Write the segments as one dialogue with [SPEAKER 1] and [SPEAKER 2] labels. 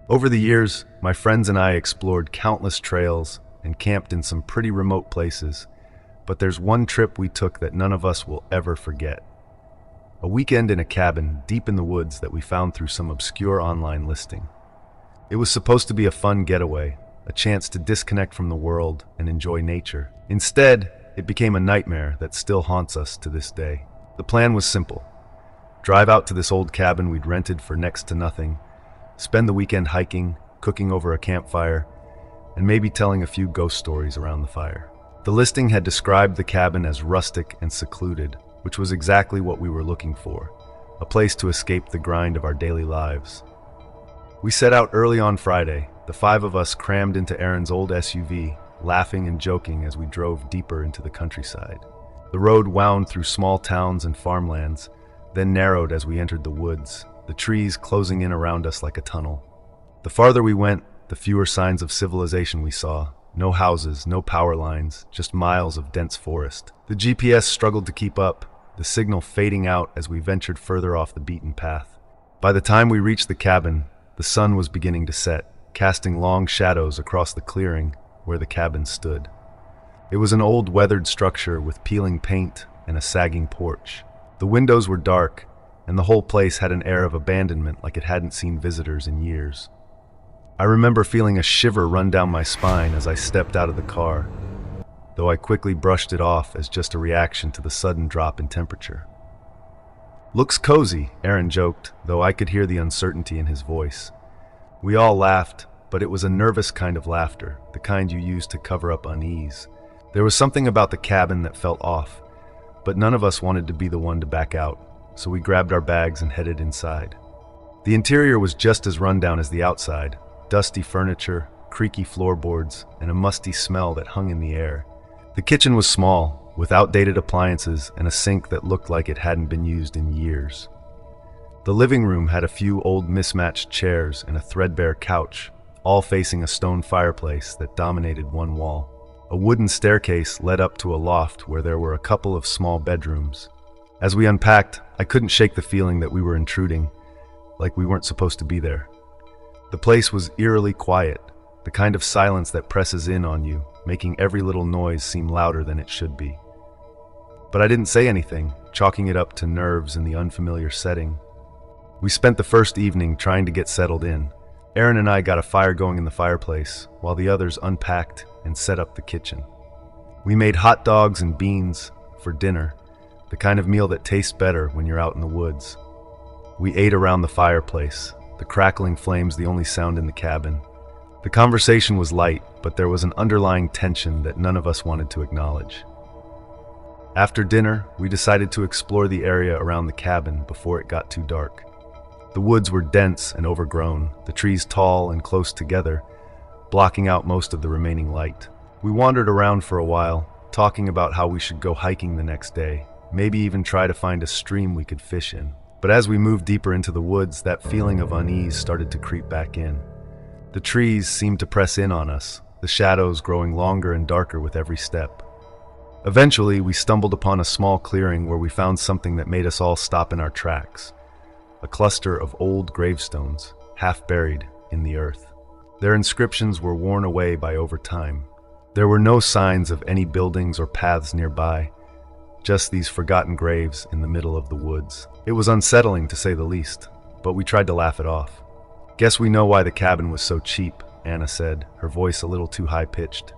[SPEAKER 1] Over the years, my friends and I explored countless trails and camped in some pretty remote places, but there's one trip we took that none of us will ever forget. A weekend in a cabin deep in the woods that we found through some obscure online listing. It was supposed to be a fun getaway, a chance to disconnect from the world and enjoy nature. Instead, it became a nightmare that still haunts us to this day. The plan was simple. Drive out to this old cabin we'd rented for next to nothing, spend the weekend hiking, cooking over a campfire, and maybe telling a few ghost stories around the fire. The listing had described the cabin as rustic and secluded, which was exactly what we were looking for, a place to escape the grind of our daily lives. We set out early on Friday, the five of us crammed into Aaron's old SUV, laughing and joking as we drove deeper into the countryside. The road wound through small towns and farmlands, then narrowed as we entered the woods, the trees closing in around us like a tunnel. The farther we went, the fewer signs of civilization we saw. No houses, no power lines, just miles of dense forest. The GPS struggled to keep up, the signal fading out as we ventured further off the beaten path. By the time we reached the cabin, the sun was beginning to set, casting long shadows across the clearing where the cabin stood. It was an old weathered structure with peeling paint and a sagging porch. The windows were dark, and the whole place had an air of abandonment like it hadn't seen visitors in years. I remember feeling a shiver run down my spine as I stepped out of the car, though I quickly brushed it off as just a reaction to the sudden drop in temperature. "Looks cozy," Aaron joked, though I could hear the uncertainty in his voice. We all laughed, but it was a nervous kind of laughter, the kind you use to cover up unease. There was something about the cabin that felt off, but none of us wanted to be the one to back out, so we grabbed our bags and headed inside. The interior was just as rundown as the outside, dusty furniture, creaky floorboards, and a musty smell that hung in the air. The kitchen was small, with outdated appliances and a sink that looked like it hadn't been used in years. The living room had a few old mismatched chairs and a threadbare couch, all facing a stone fireplace that dominated one wall. A wooden staircase led up to a loft where there were a couple of small bedrooms. As we unpacked, I couldn't shake the feeling that we were intruding, like we weren't supposed to be there. The place was eerily quiet, the kind of silence that presses in on you, making every little noise seem louder than it should be. But I didn't say anything, chalking it up to nerves in the unfamiliar setting. We spent the first evening trying to get settled in. Aaron and I got a fire going in the fireplace, while the others unpacked and set up the kitchen. We made hot dogs and beans for dinner, the kind of meal that tastes better when you're out in the woods. We ate around the fireplace, the crackling flames the only sound in the cabin. The conversation was light, but there was an underlying tension that none of us wanted to acknowledge. After dinner, we decided to explore the area around the cabin before it got too dark. The woods were dense and overgrown, the trees tall and close together, blocking out most of the remaining light. We wandered around for a while, talking about how we should go hiking the next day, maybe even try to find a stream we could fish in. But as we moved deeper into the woods, that feeling of unease started to creep back in. The trees seemed to press in on us, the shadows growing longer and darker with every step. Eventually, we stumbled upon a small clearing where we found something that made us all stop in our tracks. A cluster of old gravestones, half buried in the earth. Their inscriptions were worn away by over time. There were no signs of any buildings or paths nearby, just these forgotten graves in the middle of the woods. It was unsettling to say the least, but we tried to laugh it off. "Guess we know why the cabin was so cheap," Anna said, her voice a little too high-pitched.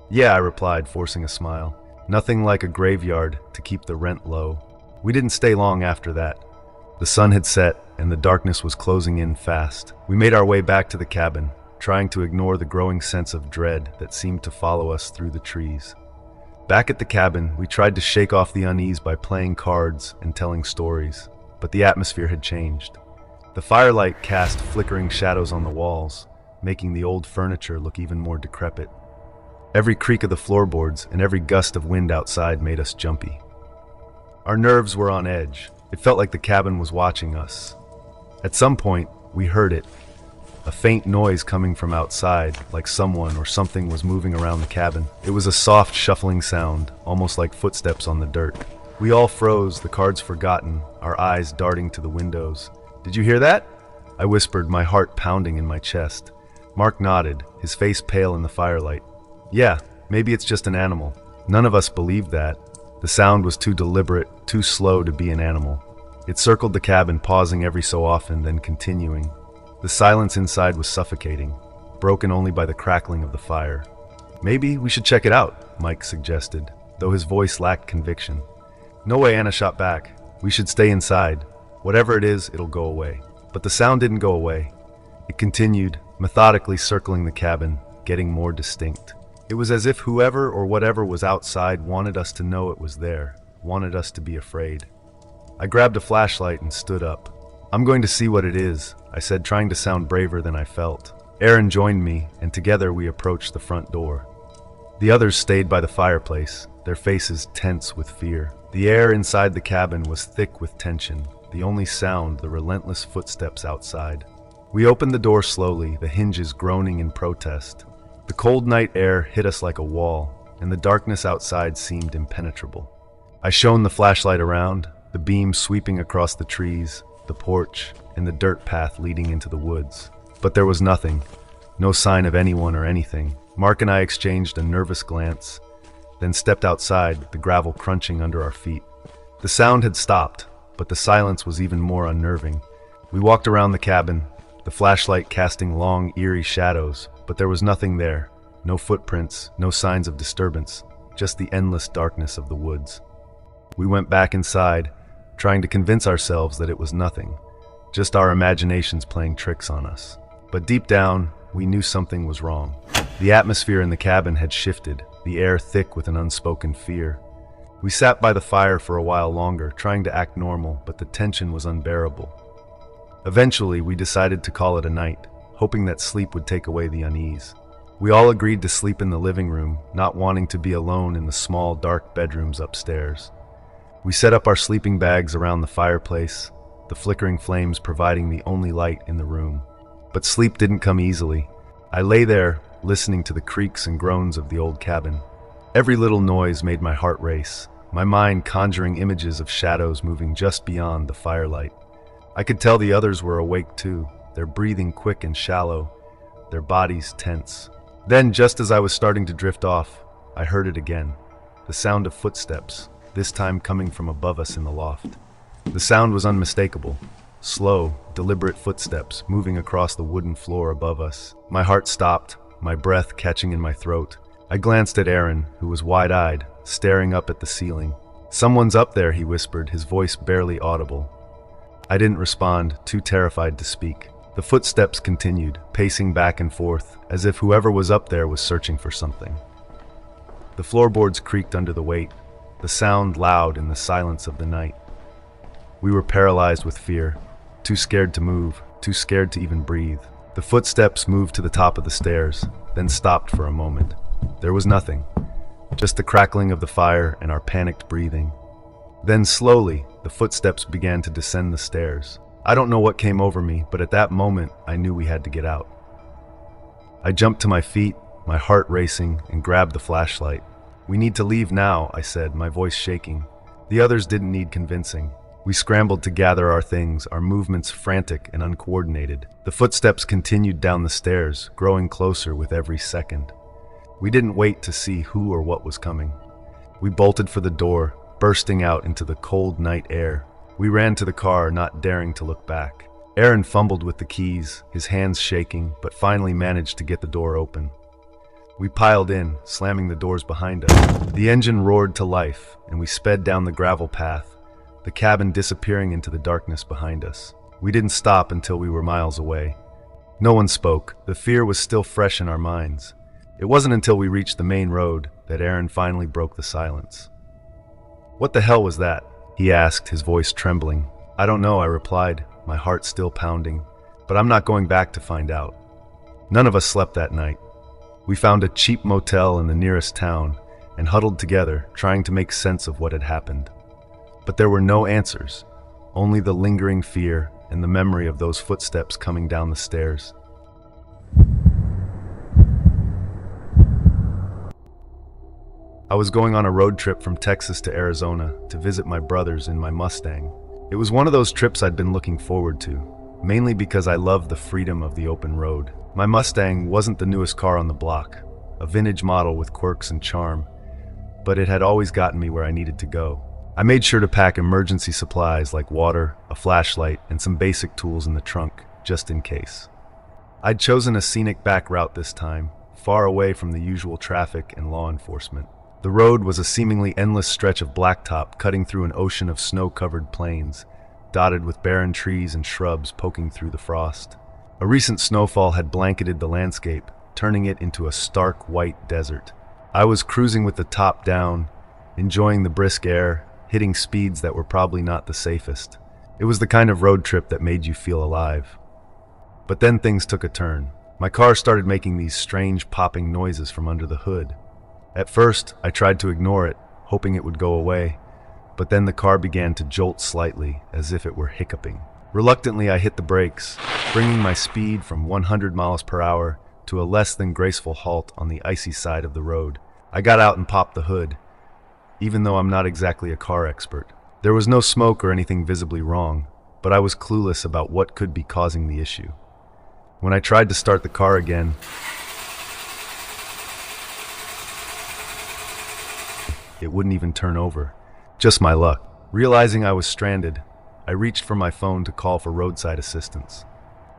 [SPEAKER 1] "Yeah," I replied, forcing a smile. "Nothing like a graveyard to keep the rent low." We didn't stay long after that. The sun had set, and the darkness was closing in fast. We made our way back to the cabin, trying to ignore the growing sense of dread that seemed to follow us through the trees. Back at the cabin, we tried to shake off the unease by playing cards and telling stories, but the atmosphere had changed. The firelight cast flickering shadows on the walls, making the old furniture look even more decrepit. Every creak of the floorboards and every gust of wind outside made us jumpy. Our nerves were on edge. It felt like the cabin was watching us. At some point, we heard it. A faint noise coming from outside, like someone or something was moving around the cabin. It was a soft, shuffling sound, almost like footsteps on the dirt. We all froze, the cards forgotten, our eyes darting to the windows. "Did you hear that?" I whispered, my heart pounding in my chest. Mark nodded, his face pale in the firelight. Yeah, maybe it's just an animal. None of us believed that. The sound was too deliberate, too slow to be an animal. It circled the cabin, pausing every so often, then continuing. The silence inside was suffocating, broken only by the crackling of the fire. Maybe we should check it out, Mike suggested, though his voice lacked conviction. No way, Anna shot back. We should stay inside. Whatever it is, it'll go away. But the sound didn't go away. It continued, methodically circling the cabin, getting more distinct. It was as if whoever or whatever was outside wanted us to know it was there, wanted us to be afraid. I grabbed a flashlight and stood up. I'm going to see what it is, I said, trying to sound braver than I felt. Aaron joined me, and together we approached the front door. The others stayed by the fireplace, their faces tense with fear. The air inside the cabin was thick with tension, the only sound the relentless footsteps outside. We opened the door slowly, the hinges groaning in protest. The cold night air hit us like a wall, and the darkness outside seemed impenetrable. I shone the flashlight around, the beam sweeping across the trees, the porch, and the dirt path leading into the woods. But there was nothing, no sign of anyone or anything. Mark and I exchanged a nervous glance, then stepped outside, the gravel crunching under our feet. The sound had stopped, but the silence was even more unnerving. We walked around the cabin, the flashlight casting long, eerie shadows, but there was nothing there. No footprints, no signs of disturbance, just the endless darkness of the woods. We went back inside, trying to convince ourselves that it was nothing, just our imaginations playing tricks on us. But deep down, we knew something was wrong. The atmosphere in the cabin had shifted, the air thick with an unspoken fear. We sat by the fire for a while longer, trying to act normal, but the tension was unbearable. Eventually, we decided to call it a night, hoping that sleep would take away the unease. We all agreed to sleep in the living room, not wanting to be alone in the small, dark bedrooms upstairs. We set up our sleeping bags around the fireplace, the flickering flames providing the only light in the room. But sleep didn't come easily. I lay there, listening to the creaks and groans of the old cabin. Every little noise made my heart race, my mind conjuring images of shadows moving just beyond the firelight. I could tell the others were awake too, their breathing quick and shallow, their bodies tense. Then, just as I was starting to drift off, I heard it again. The sound of footsteps, this time coming from above us in the loft. The sound was unmistakable. Slow, deliberate footsteps moving across the wooden floor above us. My heart stopped, my breath catching in my throat. I glanced at Aaron, who was wide-eyed, staring up at the ceiling. "Someone's up there," he whispered, his voice barely audible. I didn't respond, too terrified to speak. The footsteps continued, pacing back and forth, as if whoever was up there was searching for something. The floorboards creaked under the weight, the sound loud in the silence of the night. We were paralyzed with fear, too scared to move, too scared to even breathe. The footsteps moved to the top of the stairs, then stopped for a moment. There was nothing, just the crackling of the fire and our panicked breathing. Then slowly, the footsteps began to descend the stairs. I don't know what came over me, but at that moment, I knew we had to get out. I jumped to my feet, my heart racing, and grabbed the flashlight. "We need to leave now," I said, my voice shaking. The others didn't need convincing. We scrambled to gather our things, our movements frantic and uncoordinated. The footsteps continued down the stairs, growing closer with every second. We didn't wait to see who or what was coming. We bolted for the door, bursting out into the cold night air. We ran to the car, not daring to look back. Aaron fumbled with the keys, his hands shaking, but finally managed to get the door open. We piled in, slamming the doors behind us. The engine roared to life, and we sped down the gravel path, the cabin disappearing into the darkness behind us. We didn't stop until we were miles away. No one spoke. The fear was still fresh in our minds. It wasn't until we reached the main road that Aaron finally broke the silence. "What the hell was that?" he asked, his voice trembling. "I don't know," I replied, my heart still pounding, "but I'm not going back to find out." None of us slept that night. We found a cheap motel in the nearest town and huddled together, trying to make sense of what had happened. But there were no answers, only the lingering fear and the memory of those footsteps coming down the stairs. I was going on a road trip from Texas to Arizona to visit my brothers in my Mustang. It was one of those trips I'd been looking forward to. mainly because I loved the freedom of the open road. My Mustang wasn't the newest car on the block, a vintage model with quirks and charm, but it had always gotten me where I needed to go. I made sure to pack emergency supplies like water, a flashlight, and some basic tools in the trunk, just in case. I'd chosen a scenic back route this time, far away from the usual traffic and law enforcement. The road was a seemingly endless stretch of blacktop cutting through an ocean of snow-covered plains, dotted with barren trees and shrubs poking through the frost. A recent snowfall had blanketed the landscape, turning it into a stark white desert. I was cruising with the top down, enjoying the brisk air, hitting speeds that were probably not the safest. It was the kind of road trip that made you feel alive. But then things took a turn. My car started making these strange popping noises from under the hood. At first, I tried to ignore it, hoping it would go away, but then the car began to jolt slightly, as if it were hiccuping. Reluctantly, I hit the brakes, bringing my speed from 100 miles per hour to a less than graceful halt on the icy side of the road. I got out and popped the hood, even though I'm not exactly a car expert. There was no smoke or anything visibly wrong, but I was clueless about what could be causing the issue. When I tried to start the car again, it wouldn't even turn over. Just my luck. Realizing I was stranded, I reached for my phone to call for roadside assistance.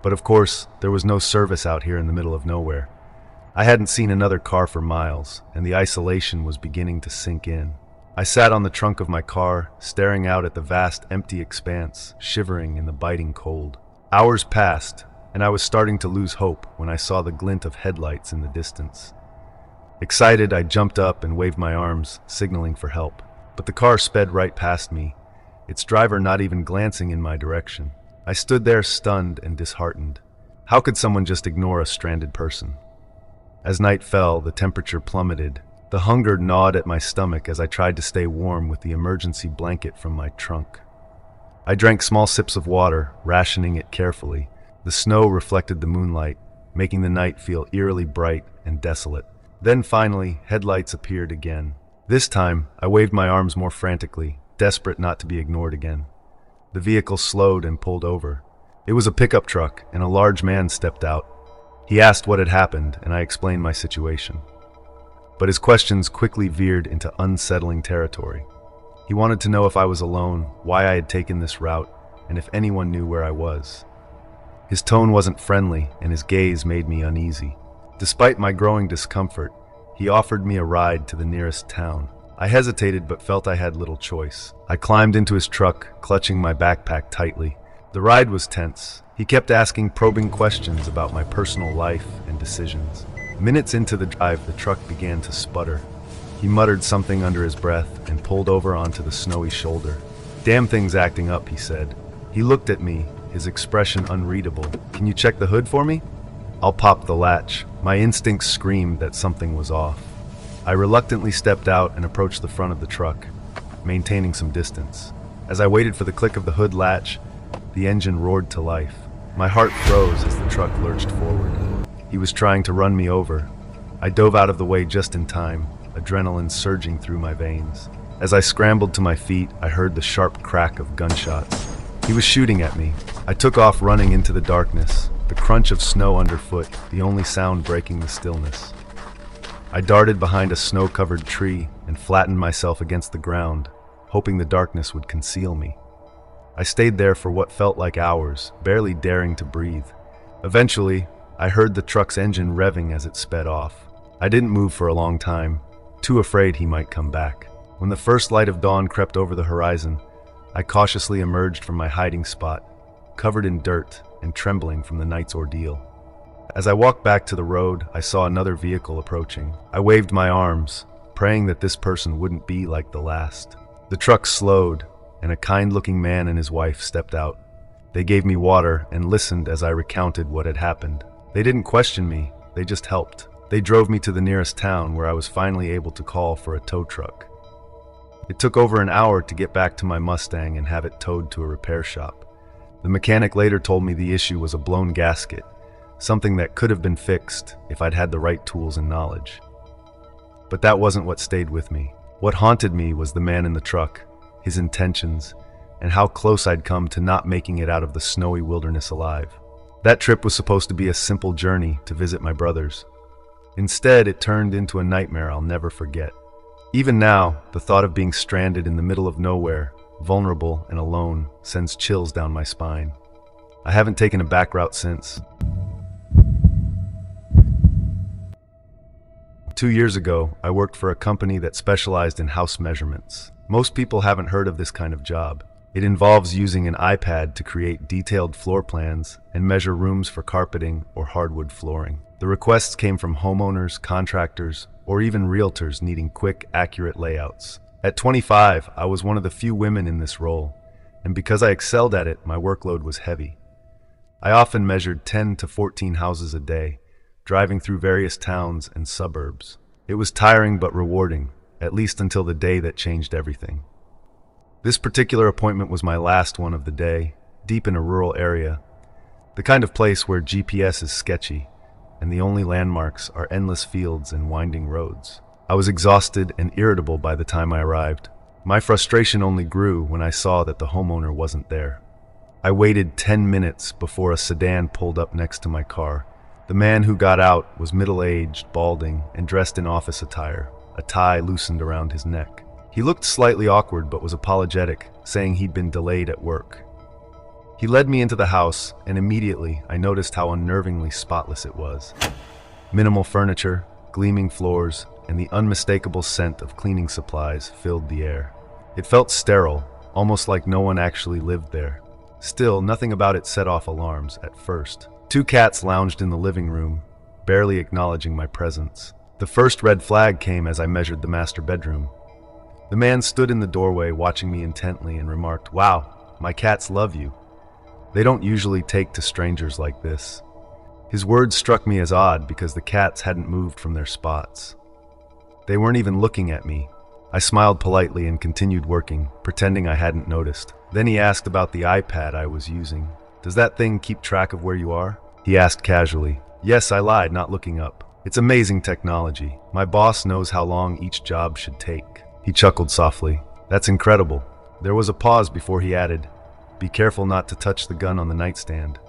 [SPEAKER 1] But of course, there was no service out here in the middle of nowhere. I hadn't seen another car for miles, and the isolation was beginning to sink in. I sat on the trunk of my car, staring out at the vast, empty expanse, shivering in the biting cold. Hours passed, and I was starting to lose hope when I saw the glint of headlights in the distance. Excited, I jumped up and waved my arms, signaling for help. But the car sped right past me, its driver not even glancing in my direction. I stood there stunned and disheartened. How could someone just ignore a stranded person? As night fell, the temperature plummeted. The hunger gnawed at my stomach as I tried to stay warm with the emergency blanket from my trunk. I drank small sips of water, rationing it carefully. The snow reflected the moonlight, making the night feel eerily bright and desolate. Then finally, headlights appeared again. This time, I waved my arms more frantically, desperate not to be ignored again. The vehicle slowed and pulled over. It was a pickup truck, and a large man stepped out. He asked what had happened, and I explained my situation. But his questions quickly veered into unsettling territory. He wanted to know if I was alone, why I had taken this route, and if anyone knew where I was. His tone wasn't friendly, and his gaze made me uneasy. Despite my growing discomfort, he offered me a ride to the nearest town. I hesitated but felt I had little choice. I climbed into his truck, clutching my backpack tightly. The ride was tense. He kept asking probing questions about my personal life and decisions. Minutes into the drive, the truck began to sputter. He muttered something under his breath and pulled over onto the snowy shoulder. "Damn thing's acting up," he said. He looked at me, his expression unreadable. "Can you check the hood for me?" I'll pop the latch. My instincts screamed that something was off. I reluctantly stepped out and approached the front of the truck, maintaining some distance. As I waited for the click of the hood latch, the engine roared to life. My heart froze as the truck lurched forward. He was trying to run me over. I dove out of the way just in time, adrenaline surging through my veins. As I scrambled to my feet, I heard the sharp crack of gunshots. He was shooting at me. I took off running into the darkness, the crunch of snow underfoot, the only sound breaking the stillness. I darted behind a snow-covered tree and flattened myself against the ground, hoping the darkness would conceal me. I stayed there for what felt like hours, barely daring to breathe. Eventually, I heard the truck's engine revving as it sped off. I didn't move for a long time, too afraid he might come back. When the first light of dawn crept over the horizon, I cautiously emerged from my hiding spot, covered in dirt and trembling from the night's ordeal. As I walked back to the road, I saw another vehicle approaching. I waved my arms, praying that this person wouldn't be like the last. The truck slowed, and a kind-looking man and his wife stepped out. They gave me water and listened as I recounted what had happened. They didn't question me, they just helped. They drove me to the nearest town where I was finally able to call for a tow truck. It took over an hour to get back to my Mustang and have it towed to a repair shop. The mechanic later told me the issue was a blown gasket, something that could have been fixed if I'd had the right tools and knowledge. But that wasn't what stayed with me. What haunted me was the man in the truck, his intentions, and how close I'd come to not making it out of the snowy wilderness alive. That trip was supposed to be a simple journey to visit my brothers. Instead, it turned into a nightmare I'll never forget. Even now, the thought of being stranded in the middle of nowhere, vulnerable and alone, sends chills down my spine. I haven't taken a back route since. 2 years ago, I worked for a company that specialized in house measurements. Most people haven't heard of this kind of job. It involves using an iPad to create detailed floor plans and measure rooms for carpeting or hardwood flooring. The requests came from homeowners, contractors, or even realtors needing quick, accurate layouts. At 25, I was one of the few women in this role, and because I excelled at it, my workload was heavy. I often measured 10 to 14 houses a day, driving through various towns and suburbs. It was tiring but rewarding, at least until the day that changed everything. This particular appointment was my last one of the day, deep in a rural area, the kind of place where GPS is sketchy, and the only landmarks are endless fields and winding roads. I was exhausted and irritable by the time I arrived. My frustration only grew when I saw that the homeowner wasn't there. I waited 10 minutes before a sedan pulled up next to my car. The man who got out was middle-aged, balding, and dressed in office attire, a tie loosened around his neck. He looked slightly awkward but was apologetic, saying he'd been delayed at work. He led me into the house, and immediately I noticed how unnervingly spotless it was. Minimal furniture, gleaming floors, and the unmistakable scent of cleaning supplies filled the air. It felt sterile, almost like no one actually lived there. Still, nothing about it set off alarms at first. 2 cats lounged in the living room, barely acknowledging my presence. The first red flag came as I measured the master bedroom. The man stood in the doorway watching me intently and remarked, "Wow, my cats love you. They don't usually take to strangers like this." His words struck me as odd because the cats hadn't moved from their spots. They weren't even looking at me. I smiled politely and continued working, pretending I hadn't noticed. Then he asked about the iPad I was using. "Does that thing keep track of where you are?" He asked casually. Yes, I lied, not looking up. "It's amazing technology. My boss knows how long each job should take." He chuckled softly. "That's incredible." There was a pause before he added, "Be careful not to touch the gun on the nightstand.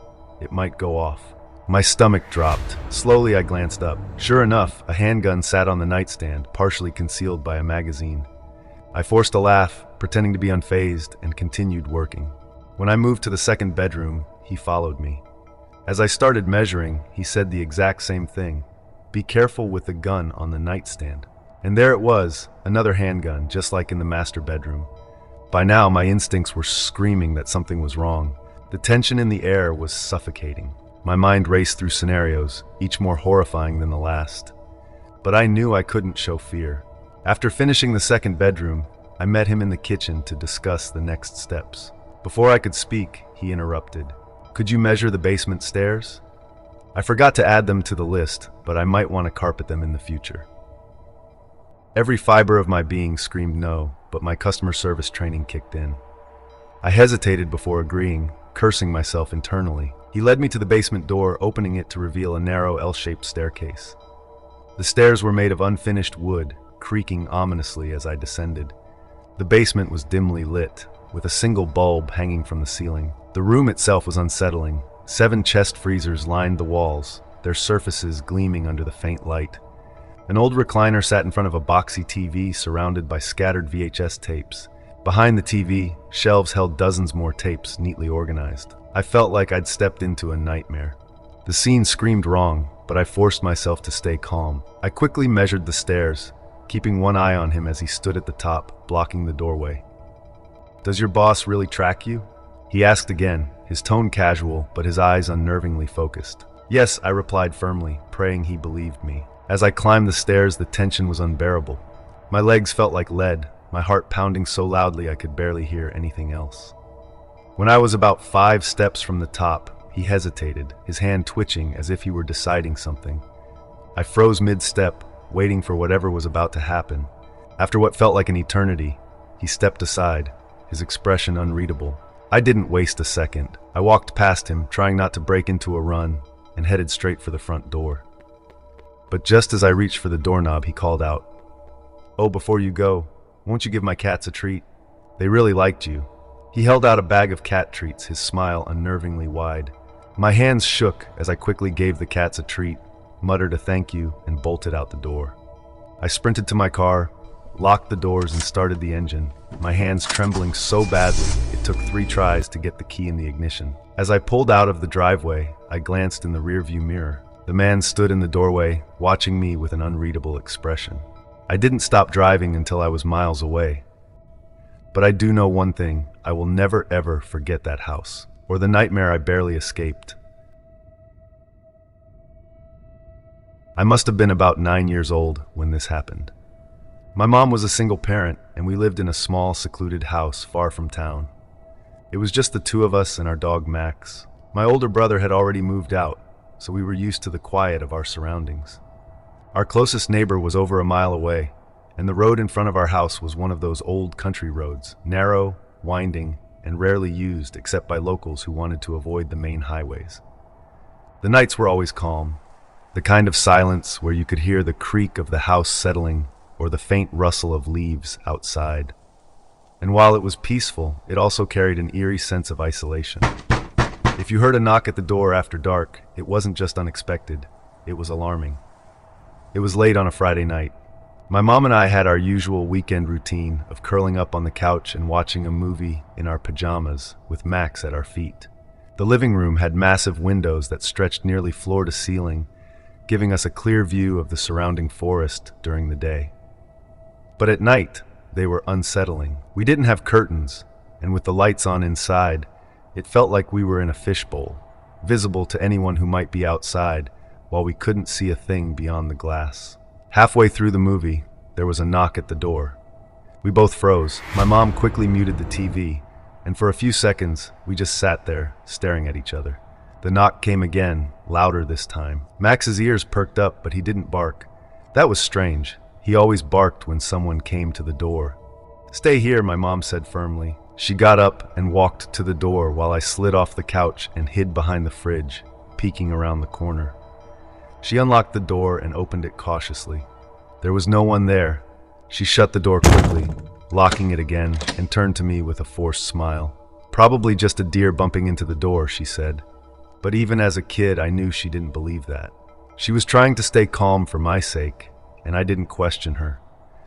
[SPEAKER 1] It might go off." My stomach dropped. Slowly I glanced up. Sure enough, a handgun sat on the nightstand, partially concealed by a magazine. I forced a laugh, pretending to be unfazed, and continued working. When I moved to the second bedroom, he followed me. As I started measuring, he said the exact same thing. "Be careful with the gun on the nightstand." And there it was, another handgun, just like in the master bedroom. By now, my instincts were screaming that something was wrong. The tension in the air was suffocating. My mind raced through scenarios, each more horrifying than the last. But I knew I couldn't show fear. After finishing the second bedroom, I met him in the kitchen to discuss the next steps. Before I could speak, he interrupted. "Could you measure the basement stairs?" I forgot to add them to the list, but I might want to carpet them in the future. Every fiber of my being screamed no, but my customer service training kicked in. I hesitated before agreeing, cursing myself internally. He led me to the basement door, opening it to reveal a narrow L-shaped staircase. The stairs were made of unfinished wood, creaking ominously as I descended. The basement was dimly lit, with a single bulb hanging from the ceiling. The room itself was unsettling. 7 chest freezers lined the walls, their surfaces gleaming under the faint light. An old recliner sat in front of a boxy TV surrounded by scattered VHS tapes. Behind the TV, shelves held dozens more tapes neatly organized. I felt like I'd stepped into a nightmare. The scene screamed wrong, but I forced myself to stay calm. I quickly measured the stairs, keeping one eye on him as he stood at the top, blocking the doorway. "Does your boss really track you?" He asked again, his tone casual, but his eyes unnervingly focused. "Yes," I replied firmly, praying he believed me. As I climbed the stairs, the tension was unbearable. My legs felt like lead, my heart pounding so loudly I could barely hear anything else. When I was about 5 steps from the top, he hesitated, his hand twitching as if he were deciding something. I froze mid-step, waiting for whatever was about to happen. After what felt like an eternity, he stepped aside, his expression unreadable. I didn't waste a second. I walked past him, trying not to break into a run, and headed straight for the front door. But just as I reached for the doorknob, he called out, "Oh, before you go, won't you give my cats a treat? They really liked you." He held out a bag of cat treats, his smile unnervingly wide. My hands shook as I quickly gave the cats a treat, muttered a thank you, and bolted out the door. I sprinted to my car, locked the doors, and started the engine, my hands trembling so badly it took 3 tries to get the key in the ignition. As I pulled out of the driveway, I glanced in the rearview mirror. The man stood in the doorway, watching me with an unreadable expression. I didn't stop driving until I was miles away. But I do know one thing: I will never ever forget that house, or the nightmare I barely escaped. I must have been about 9 years old when this happened. My mom was a single parent, and we lived in a small, secluded house far from town. It was just the 2 of us and our dog Max. My older brother had already moved out, so we were used to the quiet of our surroundings. Our closest neighbor was over a mile away, and the road in front of our house was one of those old country roads, narrow, winding, and rarely used except by locals who wanted to avoid the main highways. The nights were always calm, the kind of silence where you could hear the creak of the house settling or the faint rustle of leaves outside. And while it was peaceful, it also carried an eerie sense of isolation. If you heard a knock at the door after dark, it wasn't just unexpected, it was alarming. It was late on a Friday night. My mom and I had our usual weekend routine of curling up on the couch and watching a movie in our pajamas with Max at our feet. The living room had massive windows that stretched nearly floor to ceiling, giving us a clear view of the surrounding forest during the day. But at night, they were unsettling. We didn't have curtains, and with the lights on inside, it felt like we were in a fishbowl, visible to anyone who might be outside, while we couldn't see a thing beyond the glass. Halfway through the movie, there was a knock at the door. We both froze. My mom quickly muted the TV, and for a few seconds, we just sat there, staring at each other. The knock came again, louder this time. Max's ears perked up, but he didn't bark. That was strange. He always barked when someone came to the door. "Stay here," my mom said firmly. She got up and walked to the door while I slid off the couch and hid behind the fridge, peeking around the corner. She unlocked the door and opened it cautiously. There was no one there. She shut the door quickly, locking it again, and turned to me with a forced smile. "Probably just a deer bumping into the door," she said. But even as a kid, I knew she didn't believe that. She was trying to stay calm for my sake, and I didn't question her.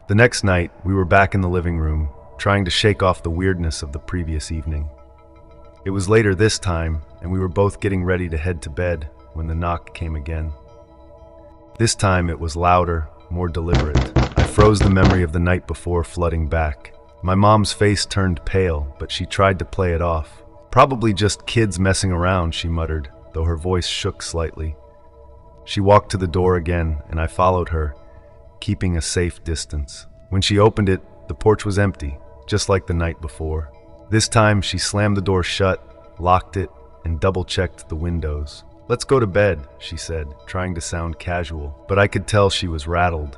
[SPEAKER 1] The next night, we were back in the living room, trying to shake off the weirdness of the previous evening. It was later this time, and we were both getting ready to head to bed when the knock came again. This time it was louder, more deliberate. I froze the memory of the night before flooding back. My mom's face turned pale, but she tried to play it off. "Probably just kids messing around," she muttered, though her voice shook slightly. She walked to the door again, and I followed her, keeping a safe distance. When she opened it, the porch was empty, just like the night before. This time, she slammed the door shut, locked it, and double-checked the windows. "Let's go to bed," she said, trying to sound casual, but I could tell she was rattled.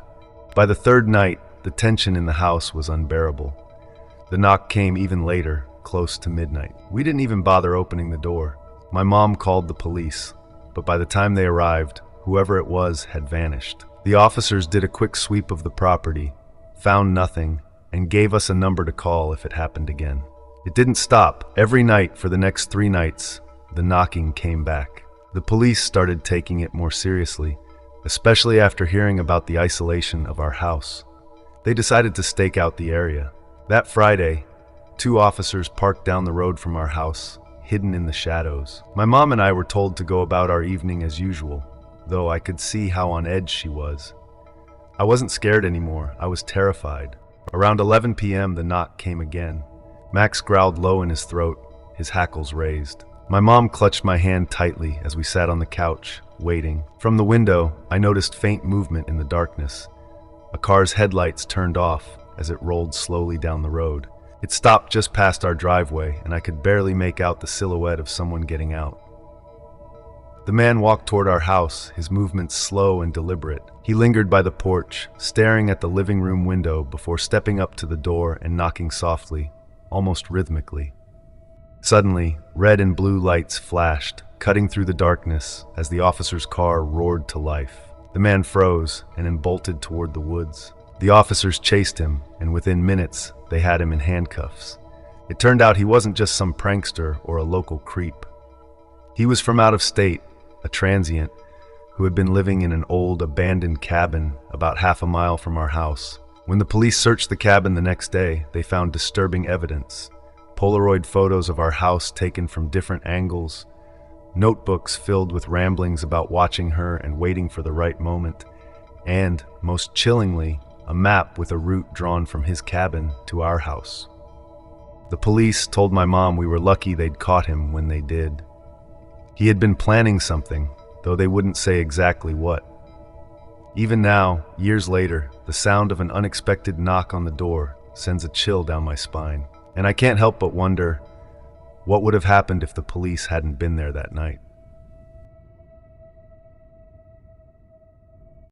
[SPEAKER 1] By the 3rd night, the tension in the house was unbearable. The knock came even later, close to midnight. We didn't even bother opening the door. My mom called the police, but by the time they arrived, whoever it was had vanished. The officers did a quick sweep of the property, found nothing, and gave us a number to call if it happened again. It didn't stop. Every night for the next 3 nights, the knocking came back. The police started taking it more seriously, especially after hearing about the isolation of our house. They decided to stake out the area. That Friday, 2 officers parked down the road from our house, hidden in the shadows. My mom and I were told to go about our evening as usual, though I could see how on edge she was. I wasn't scared anymore, I was terrified. Around 11 p.m. the knock came again. Max growled low in his throat, his hackles raised. My mom clutched my hand tightly as we sat on the couch, waiting. From the window, I noticed faint movement in the darkness. A car's headlights turned off as it rolled slowly down the road. It stopped just past our driveway, and I could barely make out the silhouette of someone getting out. The man walked toward our house, his movements slow and deliberate. He lingered by the porch, staring at the living room window before stepping up to the door and knocking softly, almost rhythmically. Suddenly, red and blue lights flashed, cutting through the darkness as the officer's car roared to life. The man froze and then bolted toward the woods. The officers chased him, and within minutes, they had him in handcuffs. It turned out he wasn't just some prankster or a local creep. He was from out of state, a transient, who had been living in an old, abandoned cabin about half a mile from our house. When the police searched the cabin the next day, they found disturbing evidence. Polaroid photos of our house taken from different angles, notebooks filled with ramblings about watching her and waiting for the right moment, and, most chillingly, a map with a route drawn from his cabin to our house. The police told my mom we were lucky they'd caught him when they did. He had been planning something, though they wouldn't say exactly what. Even now, years later, the sound of an unexpected knock on the door sends a chill down my spine, and I can't help but wonder what would have happened if the police hadn't been there that night.